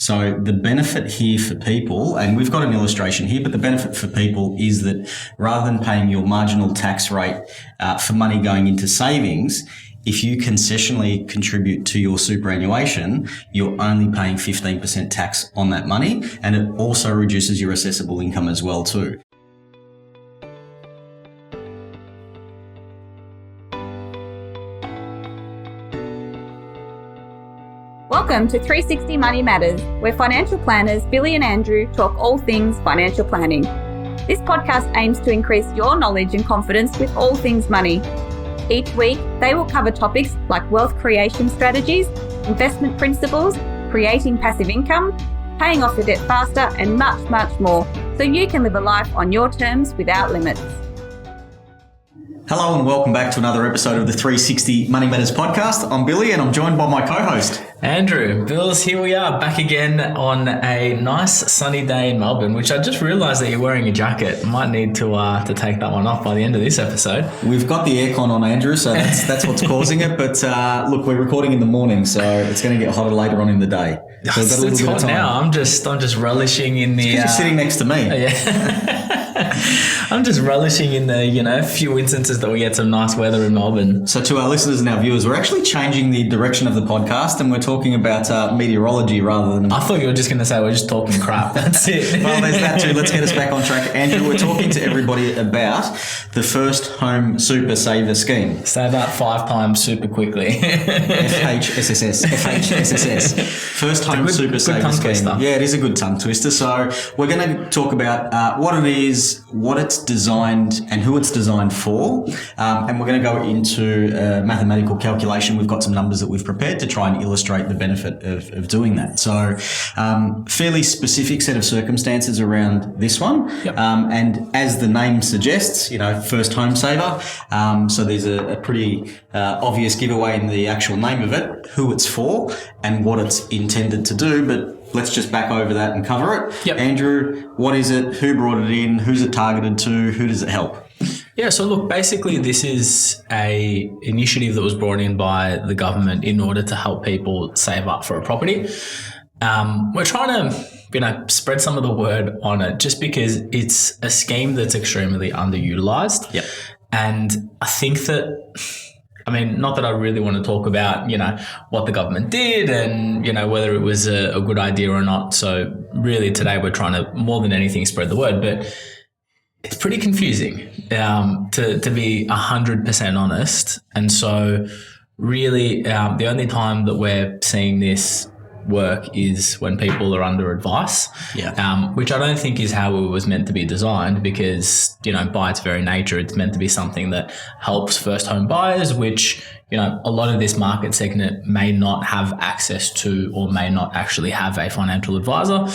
So the benefit here for people, and we've got an illustration here, but the benefit for people is that rather than paying your marginal tax rate for money going into savings, if you concessionally contribute to your superannuation, you're only paying 15% tax on that money, and it also reduces your assessable income as well too. Welcome to 360 Money Matters, where financial planners Billy and Andrew talk all things financial planning. This podcast aims to increase your knowledge and confidence with all things money. Each week, they will cover topics like wealth creation strategies, investment principles, creating passive income, paying off your debt faster, and much, much more, so you can live a life on your terms without limits. Hello and welcome back to another episode of the 360 Money Matters podcast. I'm Billy and I'm joined by my co-host, Andrew. Bills, here we are back again on a nice sunny day in Melbourne, which I just realised that you're wearing a jacket. Might need to take that one off by the end of this episode. We've got the aircon on, Andrew, so that's what's causing it. But look, we're recording in the morning, so it's going to get hotter later on in the day. So it's hot now. I'm just relishing in the. You're sitting next to me. Yeah. I'm just relishing in the, few instances that we get some nice weather in Melbourne. So to our listeners and our viewers, we're actually changing the direction of the podcast and we're talking about meteorology rather than... I thought you were just going to say we're just talking crap. That's it. Well, there's that too. Let's get us back on track. Andrew, we're talking to everybody about the First Home Super Saver Scheme. Say that 5 times super quickly. FHSSS. First Home Super Saver Scheme. Twister. Yeah, it is a good tongue twister. So we're going to talk about what it is, what it's designed and who it's designed for. And we're going to go into mathematical calculation. We've got some numbers that we've prepared to try and illustrate the benefit of doing that. So fairly specific set of circumstances around this one. Yep. And as the name suggests, first home saver. So there's a pretty obvious giveaway in the actual name of it, who it's for and what it's intended to do. But let's just back over that and cover it. Yep. Andrew, what is it? Who brought it in? Who's it targeted to? Who does it help? Yeah, so look, basically this is a initiative that was brought in by the government in order to help people save up for a property. We're trying to, spread some of the word on it just because it's a scheme that's extremely underutilized. Yep. And I think that, not that I really want to talk about, what the government did and, whether it was a good idea or not. So really today we're trying to, more than anything, spread the word. But it's pretty confusing, to be 100% honest. And so really the only time that we're seeing this work is when people are under advice, which I don't think is how it was meant to be designed because, by its very nature, it's meant to be something that helps first home buyers, which, a lot of this market segment may not have access to or may not actually have a financial advisor.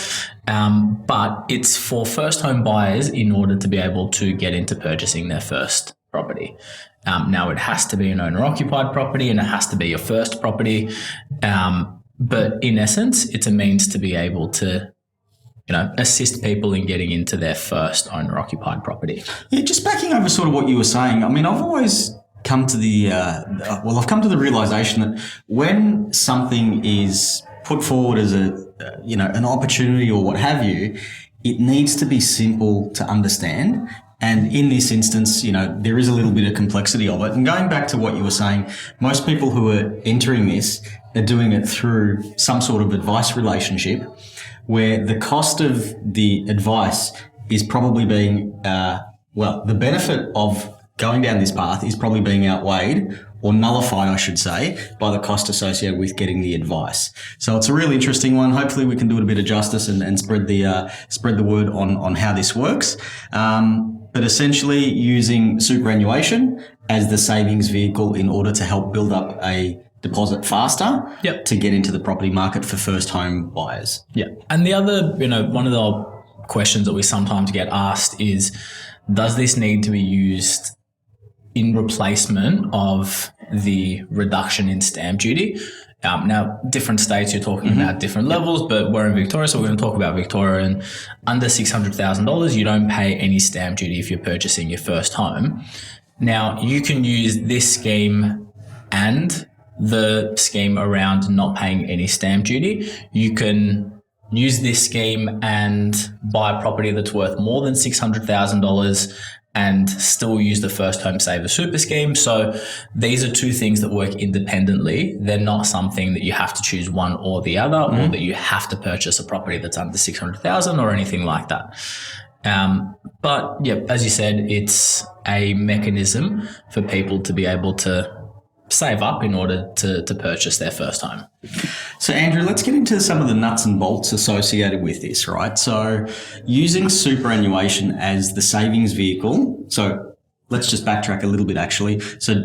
But it's for first home buyers in order to be able to get into purchasing their first property. Now it has to be an owner occupied property and it has to be your first property. But in essence, it's a means to be able to, assist people in getting into their first owner-occupied property. Yeah, just backing over sort of what you were saying. I've always come to I've come to the realization that when something is put forward as an opportunity or what have you, it needs to be simple to understand. And in this instance, there is a little bit of complexity of it. And going back to what you were saying, most people who are entering this are doing it through some sort of advice relationship where the cost of the advice is probably being, the benefit of going down this path is probably being outweighed or nullified, I should say, by the cost associated with getting the advice. So it's a really interesting one. Hopefully we can do it a bit of justice and spread the word on how this works. But essentially using superannuation as the savings vehicle in order to help build up a deposit faster to get into the property market for first home buyers. Yeah. And the other, one of the questions that we sometimes get asked is, does this need to be used in replacement of the reduction in stamp duty? Now, different states you're talking about different levels, but we're in Victoria, so we're going to talk about Victoria. And under $600,000, you don't pay any stamp duty if you're purchasing your first home. Now, you can use this scheme and the scheme around not paying any stamp duty. You can use this scheme and buy a property that's worth more than $600,000 and still use the First Home Saver Super Scheme. So these are two things that work independently. They're not something that you have to choose one or the other, or that you have to purchase a property that's under $600,000 or anything like that. But yeah, as you said, it's a mechanism for people to be able to save up in order to purchase their first home. So Andrew, let's get into some of the nuts and bolts associated with this, right? So using superannuation as the savings vehicle. So let's just backtrack a little bit actually. So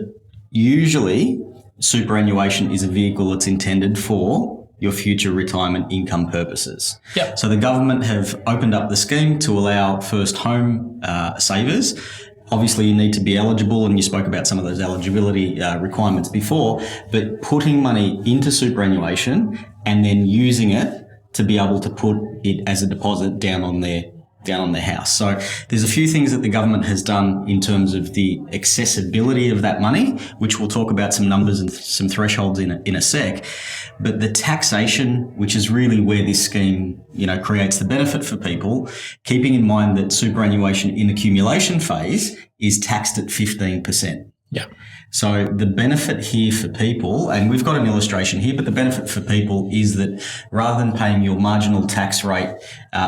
usually superannuation is a vehicle that's intended for your future retirement income purposes. Yep. So the government have opened up the scheme to allow first home savers. Obviously, you need to be eligible, and you spoke about some of those eligibility requirements before, but putting money into superannuation and then using it to be able to put it as a deposit down on their house. So there's a few things that the government has done in terms of the accessibility of that money, which we'll talk about some numbers and some thresholds in a sec. But the taxation, which is really where this scheme, creates the benefit for people, keeping in mind that superannuation in accumulation phase is taxed at 15%. Yeah. So the benefit here for people, and we've got an illustration here, but the benefit for people is that rather than paying your marginal tax rate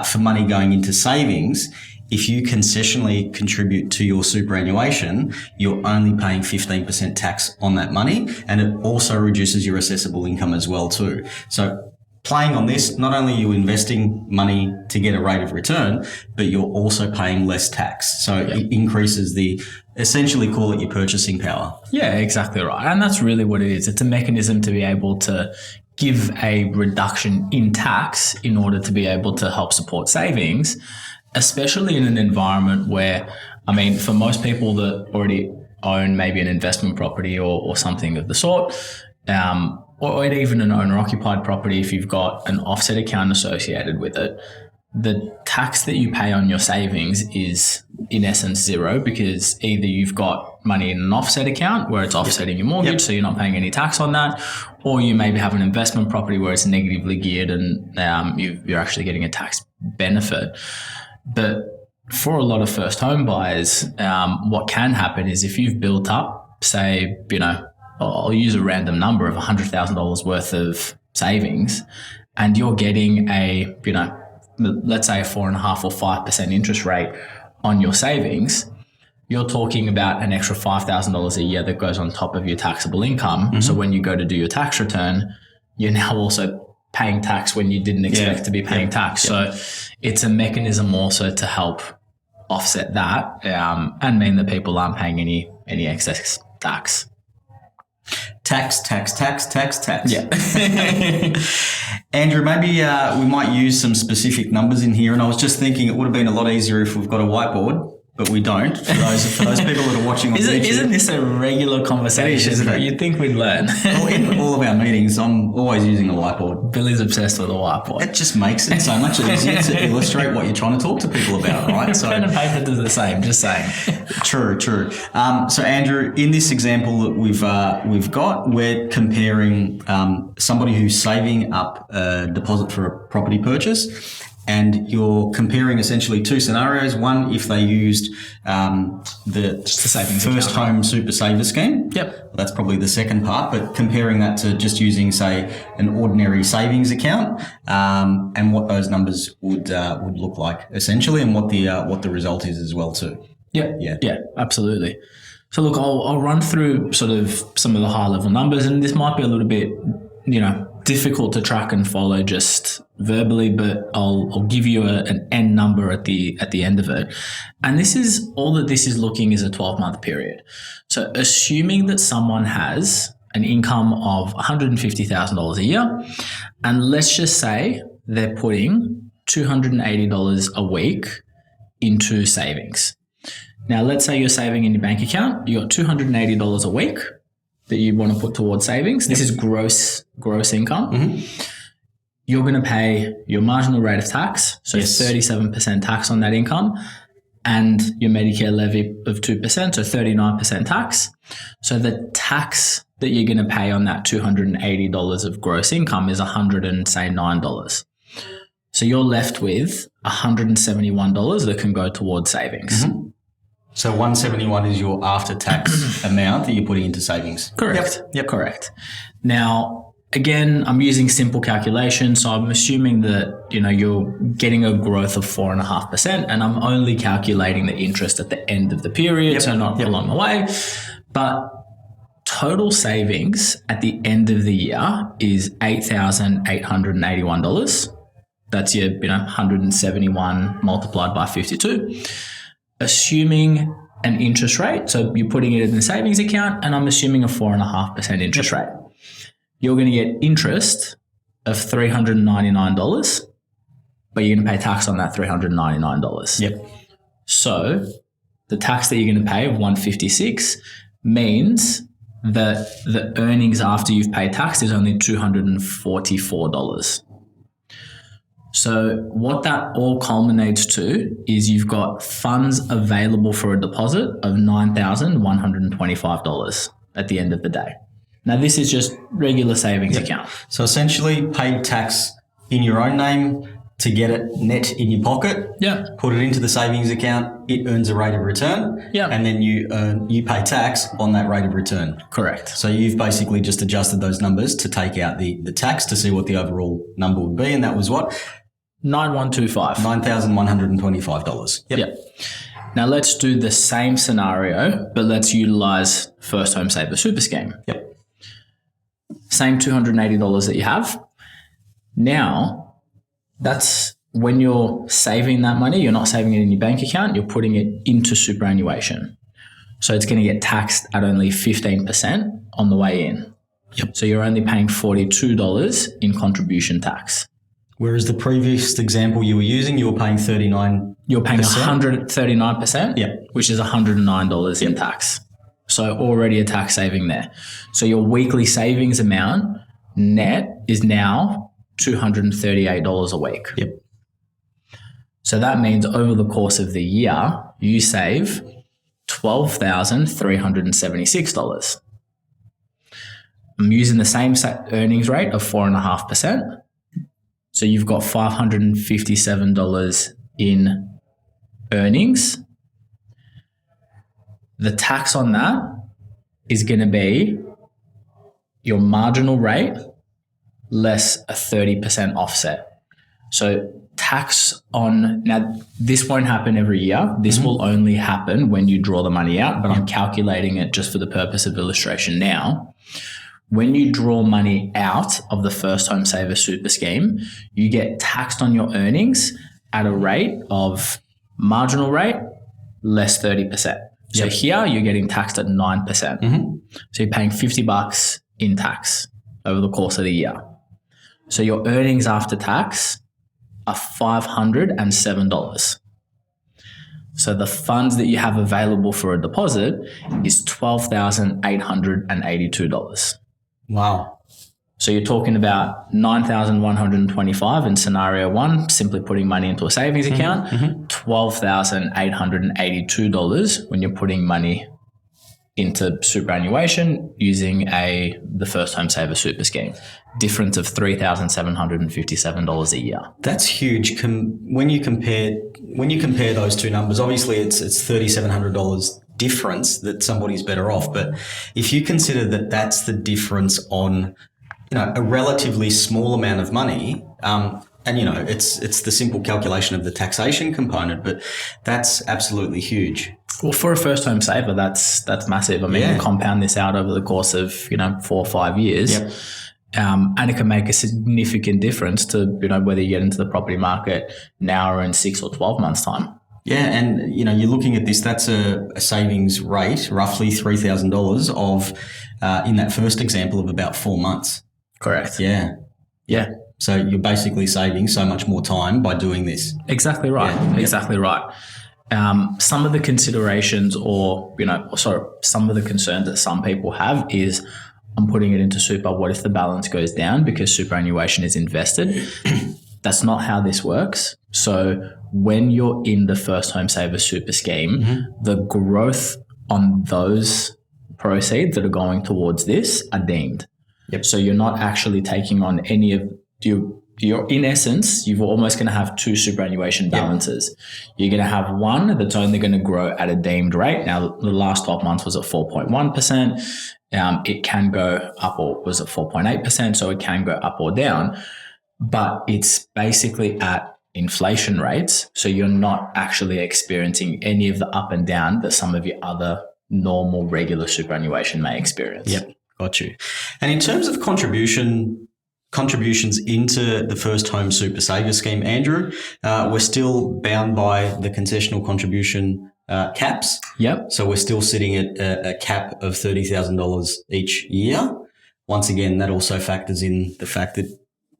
for money going into savings, if you concessionally contribute to your superannuation, you're only paying 15% tax on that money, and it also reduces your assessable income as well too. So playing on this, not only are you investing money to get a rate of return, but you're also paying less tax. So It increases essentially call it your purchasing power. Yeah, exactly right. And that's really what it is. It's a mechanism to be able to give a reduction in tax in order to be able to help support savings, especially in an environment where, for most people that already own maybe an investment property or something of the sort, or even an owner-occupied property, if you've got an offset account associated with it, the tax that you pay on your savings is in essence zero, because either you've got money in an offset account where it's offsetting your mortgage, so you're not paying any tax on that, or you maybe have an investment property where it's negatively geared and you're actually getting a tax benefit. But for a lot of first home buyers, what can happen is if you've built up, say, I'll use a random number of $100,000 worth of savings, and you're getting let's say a 4.5% or 5% interest rate on your savings, you're talking about an extra $5,000 a year that goes on top of your taxable income. Mm-hmm. So when you go to do your tax return, you're now also paying tax when you didn't expect to be paying tax. So it's a mechanism also to help offset that and mean that people aren't paying any excess tax. Tax. Yeah. Andrew, maybe we might use some specific numbers in here. And I was just thinking it would have been a lot easier if we've got a whiteboard, but we don't. For those people that are watching on YouTube. Isn't this a regular conversation? Isn't it? You'd think we'd learn. Well, in all of our meetings, I'm always using a whiteboard. Billy's obsessed with a whiteboard. It just makes it so much easier to illustrate what you're trying to talk to people about, right? So pen and paper do the same, just saying. True. So Andrew, in this example that we've got, we're comparing somebody who's saving up a deposit for a property purchase, and you're comparing essentially two scenarios. One, if they used the savings First Home Super Saver Scheme. Yep. That's probably the second part, but comparing that to just using, say, an ordinary savings account, and what those numbers would look like essentially, and what the result is as well too. Yeah, absolutely. So look, I'll run through sort of some of the high level numbers, and this might be a little bit, difficult to track and follow just verbally, but I'll give you an end number at the end of it. And this is all that this is looking is a 12-month period. So assuming that someone has an income of $150,000 a year, and let's just say they're putting $280 a week into savings. Now, let's say you're saving in your bank account, you got $280 a week that you want to put towards savings. This is gross income. Mm-hmm. You're going to pay your marginal rate of tax, so 37% tax on that income, and your Medicare levy of 2%, so 39% tax. So the tax that you're going to pay on that $280 of gross income is $109. So you're left with $171 that can go towards savings. Mm-hmm. So 171 is your after-tax amount that you're putting into savings. Correct. Yep. Correct. Now, again, I'm using simple calculation, so I'm assuming that, you're getting a growth of 4.5%, and I'm only calculating the interest at the end of the period, so not along the way. But total savings at the end of the year is $8,881. That's your 171 multiplied by 52. Assuming an interest rate, so you're putting it in the savings account, and I'm assuming a 4.5% interest rate. You're going to get interest of $399, but you're going to pay tax on that $399. Yep. So the tax that you're going to pay of $156 means that the earnings after you've paid tax is only $244. So what that all culminates to is you've got funds available for a deposit of $9,125 at the end of the day. Now, this is just regular savings account. So essentially paid tax in your own name to get it net in your pocket. Yeah. Put it into the savings account. It earns a rate of return. Yeah. And then you pay tax on that rate of return. Correct. So you've basically just adjusted those numbers to take out the tax to see what the overall number would be. And that was what? $9,125. $9,125. Yep. Now let's do the same scenario, but let's utilize First Home Saver Super Scheme. Yep. Same $280 that you have. Now, that's when you're saving that money, you're not saving it in your bank account, you're putting it into superannuation. So it's going to get taxed at only 15% on the way in. Yep. So you're only paying $42 in contribution tax. Whereas the previous example you were using, you were paying 39%. You're paying 139%, which is $109 in tax. So already a tax saving there. So your weekly savings amount net is now $238 a week. Yep. So that means over the course of the year, you save $12,376. I'm using the same earnings rate of 4.5%. So you've got $557 in earnings. The tax on that is going to be your marginal rate less a 30% offset. So tax on, now this won't happen every year. This will only happen when you draw the money out, but I'm calculating it just for the purpose of illustration now. When you draw money out of the First Home Saver Super Scheme, you get taxed on your earnings at a rate of marginal rate less 30%. So here you're getting taxed at 9%. So you're paying $50 in tax over the course of the year. So your earnings after tax are $507. So the funds that you have available for a deposit is $12,882. Wow. So you're talking about $9,125 in scenario one, simply putting money into a savings account, $12,882 when you're putting money into superannuation using the First Home Saver Super Scheme. Difference of $3,757 a year. That's huge. When you compare those two numbers, obviously it's $3,700 difference that somebody's better off. But if you consider that that's the difference on a relatively small amount of money, and it's the simple calculation of the taxation component, but that's absolutely huge. Well, for a first home saver, that's massive. I mean, you compound this out over the course of 4 or 5 years, and it can make a significant difference to whether you get into the property market now or in 6 or 12 months' time. Yeah, and you're looking at this. That's a savings rate, roughly $3,000 of in that first example of about 4 months. Correct. Yeah. So you're basically saving so much more time by doing this. Exactly right. Yeah. Exactly right. Some of the considerations some of the concerns that some people have is, I'm putting it into super. What if the balance goes down because superannuation is invested? That's not how this works. So when you're in the First Home Saver Super Scheme, the growth on those proceeds that are going towards this are deemed. So you're not actually taking on any of, you're you're in essence, you're almost going to have two superannuation balances. You're going to have one that's only going to grow at a deemed rate. Now, the last 12 months was at 4.1%. It can go up, or was at 4.8%, so it can go up or down. But it's basically at inflation rates, so you're not actually experiencing any of the up and down that some of your other normal, regular superannuation may experience. Yep, got you. And in terms of contributions into the First Home Super Saver Scheme, Andrew, we're still bound by the concessional contribution caps. Yep. So we're still sitting at a cap of $30,000 each year. Once again, that also factors in the fact that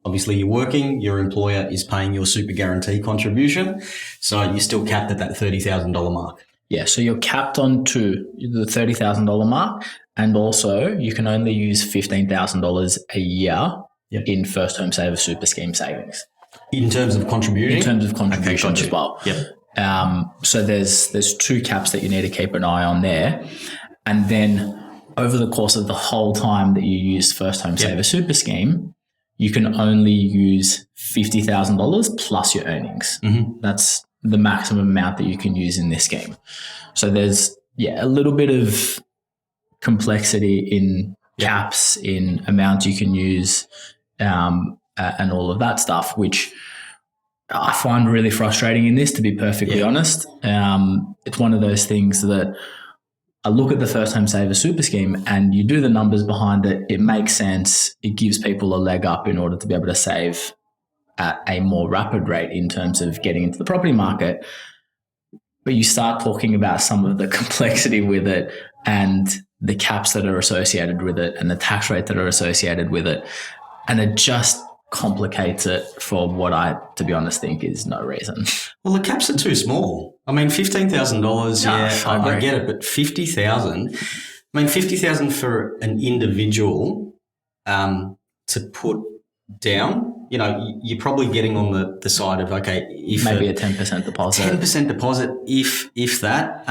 obviously you're working, your employer is paying your super guarantee contribution. So you're still capped at that $30,000 mark. Yeah, so you're capped onto the $30,000 mark, and also you can only use $15,000 a year in First Home Saver Super Scheme savings. In terms of contributing? In terms of contribution as well. Yep. So there's two caps that you need to keep an eye on there. And then over the course of the whole time that you use First Home Saver Super Scheme, you can only use $50,000 plus your earnings. Mm-hmm. That's the maximum amount that you can use in this scheme. So there's a little bit of complexity in caps, in amounts you can use, and all of that stuff, which I find really frustrating in this, to be perfectly honest. It's one of those things that I look at the First Home Saver Super Scheme and you do the numbers behind it. It makes sense. It gives people a leg up in order to be able to save at a more rapid rate in terms of getting into the property market. But you start talking about some of the complexity with it and the caps that are associated with it and the tax rate that are associated with it. And it just complicates it for what I, to be honest, think is no reason. Well, the caps are too small. I mean, $15,000, I get it, but $50,000. I mean, $50,000 for an individual to put down. You know, you're probably getting on the side of, okay, if maybe a 10% deposit. 10% deposit, if that.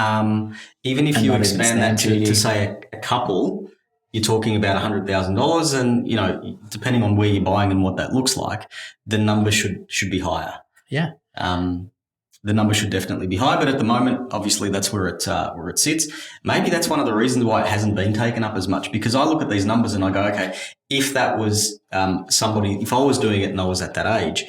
Even if you expand that to say a couple, you're talking about $100,000, and you know, depending on where you're buying and what that looks like, the number should be higher. Yeah. The number should definitely be high, but at the moment, obviously, that's where it sits. Maybe that's one of the reasons why it hasn't been taken up as much, because I look at these numbers and I go, okay, if that was somebody, if I was doing it and I was at that age,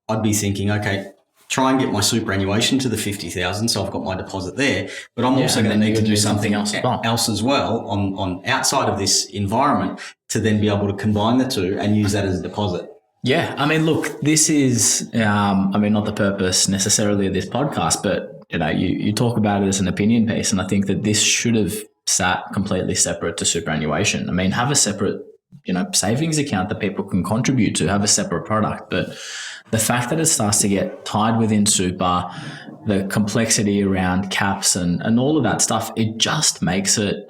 I'd be thinking, okay, try and get my superannuation to the $50,000, so I've got my deposit there, but I'm also going to need to do something else as well on outside of this environment to then be able to combine the two and use that as a deposit. Yeah, I mean, look, this is, not the purpose necessarily of this podcast, but, you know, you talk about it as an opinion piece, and I think that this should have sat completely separate to superannuation. I mean, have a separate, savings account that people can contribute to, have a separate product. But the fact that it starts to get tied within super, the complexity around caps and all of that stuff, it just makes it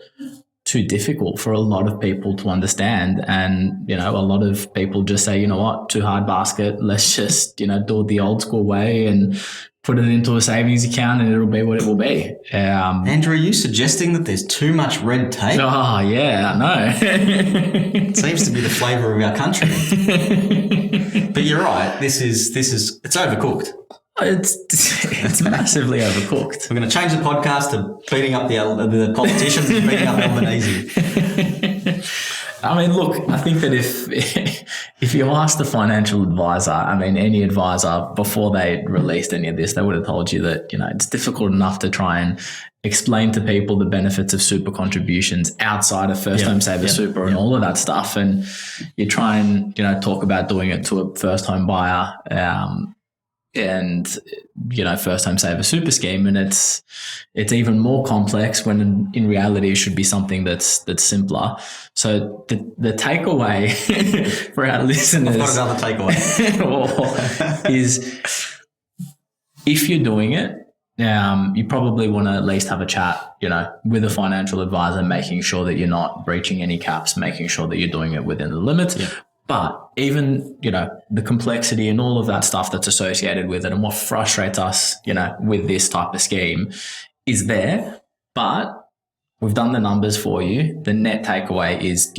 too difficult for a lot of people to understand. And, a lot of people just say, you know what, too hard basket. Let's just, do it the old school way and put it into a savings account and it'll be what it will be. Andrew, are you suggesting that there's too much red tape? Oh, yeah, I know. It seems to be the flavour of our country. But you're right. It's overcooked. It's massively overcooked. We're going to change the podcast to beating up the politicians and beating up Albanese. I mean, look, I think that if you ask the financial advisor, any advisor before they released any of this, they would have told you that, it's difficult enough to try and explain to people the benefits of super contributions outside of First Home Saver Super and all of that stuff. And you try and, talk about doing it to a first home buyer, and First Home Saver Super Scheme, and it's even more complex when in reality it should be something that's simpler. So the takeaway for our listeners, I've got another takeaway, is if you're doing it, you probably want to at least have a chat, with a financial advisor, making sure that you're not breaching any caps, making sure that you're doing it within the limits. Yeah. But even, the complexity and all of that stuff that's associated with it, and what frustrates us, with this type of scheme is there. But we've done the numbers for you. The net takeaway is,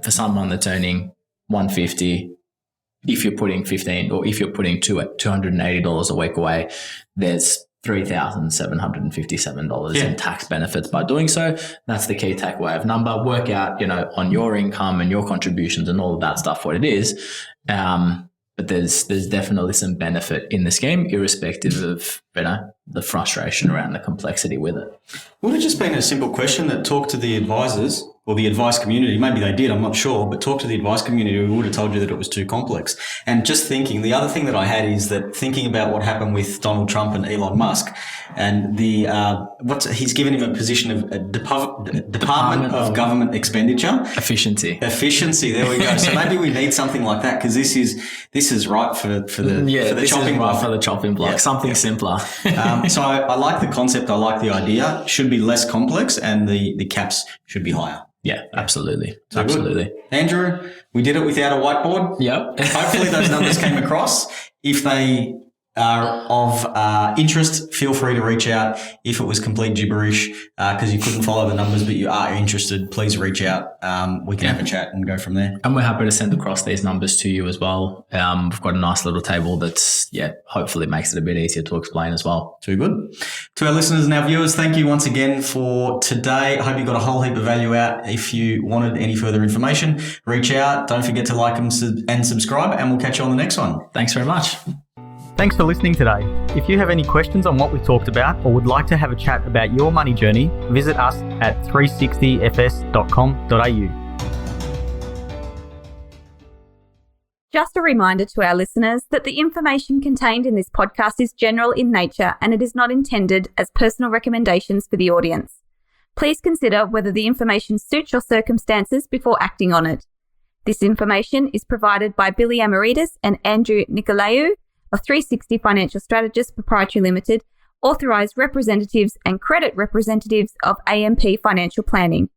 for someone that's earning $150 if you're putting 15 or if you're putting $280 a week away, there's $3,757 in tax benefits by doing so. That's the key takeaway of number. Work out, on your income and your contributions and all of that stuff, what it is. But there's definitely some benefit in the scheme, irrespective of, the frustration around the complexity with it. Would have just been a simple question that talked to the advisors or the advice community. Maybe they did, I'm not sure, but talk to the advice community who would have told you that it was too complex. And just thinking, the other thing that I had is that thinking about what happened with Donald Trump and Elon Musk and he's given him a position of Department of Government Expenditure. Efficiency, there we go. So maybe we need something like that because this is right for the chopping block. For the chopping block, something simpler. So I like the concept. I like the idea. Should be less complex and the caps should be higher. Yeah, absolutely. So absolutely. Good. Andrew, we did it without a whiteboard. Yep. Hopefully those numbers came across. If they are of interest, feel free to reach out. If it was complete gibberish because you couldn't follow the numbers but you are interested, please reach out. We can have a chat and go from there. And we're happy to send across these numbers to you as well. We've got a nice little table that's, hopefully makes it a bit easier to explain as well. Too good. To our listeners and our viewers, thank you once again for today. I hope you got a whole heap of value out. If you wanted any further information, reach out. Don't forget to like and subscribe, and we'll catch you on the next one. Thanks very much. Thanks for listening today. If you have any questions on what we talked about or would like to have a chat about your money journey, visit us at 360fs.com.au. Just a reminder to our listeners that the information contained in this podcast is general in nature and it is not intended as personal recommendations for the audience. Please consider whether the information suits your circumstances before acting on it. This information is provided by Billy Amiridis and Andrew Nicolaou of 360 Financial Strategists Pty Ltd, authorized representatives and credit representatives of AMP Financial Planning.